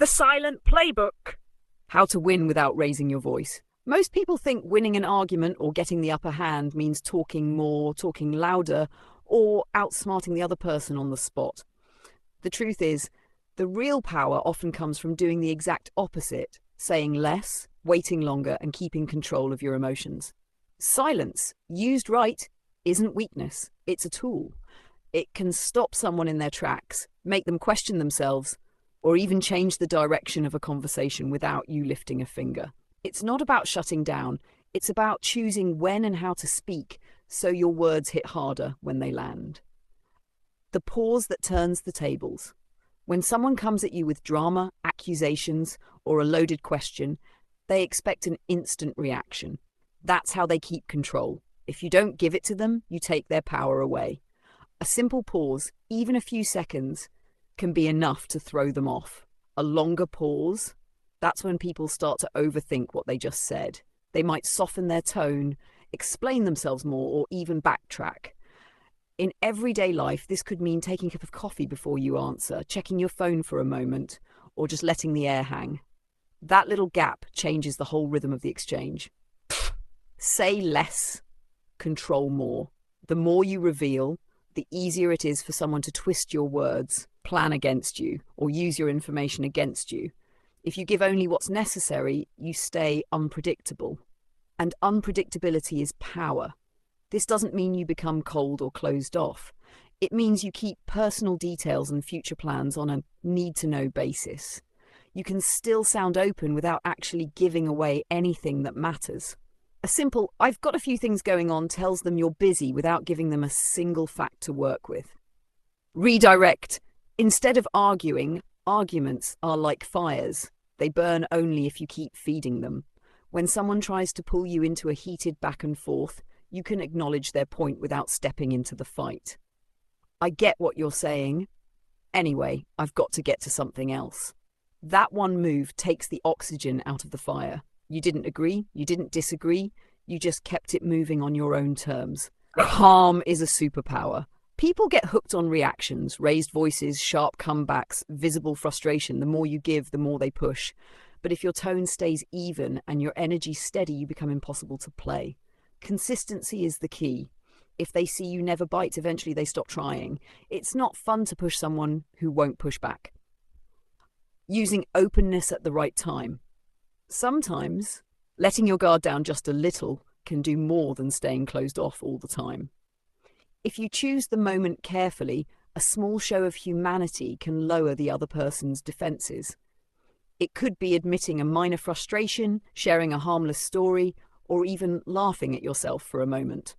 The silent playbook. How to win without raising your voice. Most people think winning an argument or getting the upper hand means talking more, talking louder, or outsmarting the other person on the spot. The truth is, the real power often comes from doing the exact opposite, saying less, waiting longer, and keeping control of your emotions. Silence, used right, isn't weakness, it's a tool. It can stop someone in their tracks, make them question themselves, or even change the direction of a conversation without you lifting a finger. It's not about shutting down, it's about choosing when and how to speak so your words hit harder when they land. The pause that turns the tables. When someone comes at you with drama, accusations, or a loaded question, they expect an instant reaction. That's how they keep control. If you don't give it to them, you take their power away. A simple pause, even a few seconds, can be enough to throw them off. A longer pause, that's when people start to overthink what they just said. They might soften their tone, explain themselves more, or even backtrack. In everyday life, this could mean taking a cup of coffee before you answer, checking your phone for a moment, or just letting the air hang. That little gap changes the whole rhythm of the exchange. Say less, control more. The more you reveal, the easier it is for someone to twist your words, plan against you, or use your information against you. If you give only what's necessary, you stay unpredictable. And unpredictability is power. This doesn't mean you become cold or closed off. It means you keep personal details and future plans on a need-to-know basis. You can still sound open without actually giving away anything that matters. A simple, "I've got a few things going on," tells them you're busy without giving them a single fact to work with. Redirect. Instead of arguing, arguments are like fires. They burn only if you keep feeding them. When someone tries to pull you into a heated back and forth, you can acknowledge their point without stepping into the fight. "I get what you're saying. Anyway, I've got to get to something else." That one move takes the oxygen out of the fire. You didn't agree, you didn't disagree, you just kept it moving on your own terms. Calm is a superpower. People get hooked on reactions, raised voices, sharp comebacks, visible frustration. The more you give, the more they push. But if your tone stays even and your energy steady, you become impossible to play. Consistency is the key. If they see you never bite, eventually they stop trying. It's not fun to push someone who won't push back. Using openness at the right time. Sometimes, letting your guard down just a little can do more than staying closed off all the time. If you choose the moment carefully, a small show of humanity can lower the other person's defenses. It could be admitting a minor frustration, sharing a harmless story, or even laughing at yourself for a moment.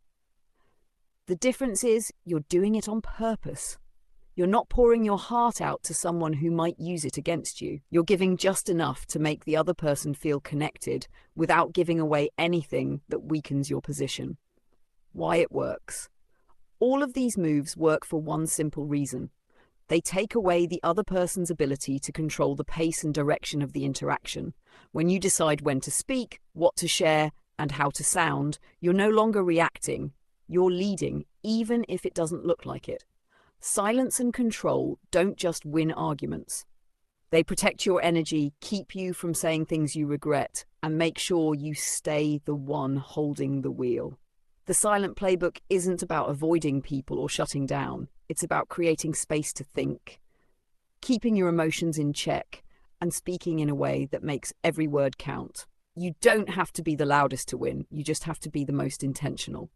The difference is you're doing it on purpose. You're not pouring your heart out to someone who might use it against you. You're giving just enough to make the other person feel connected without giving away anything that weakens your position. Why it works. All of these moves work for one simple reason. They take away the other person's ability to control the pace and direction of the interaction. When you decide when to speak, what to share, and how to sound, you're no longer reacting. You're leading, even if it doesn't look like it. Silence and control don't just win arguments. They protect your energy, keep you from saying things you regret, and make sure you stay the one holding the wheel. The silent playbook isn't about avoiding people or shutting down. It's about creating space to think, keeping your emotions in check, and speaking in a way that makes every word count. You don't have to be the loudest to win. You just have to be the most intentional.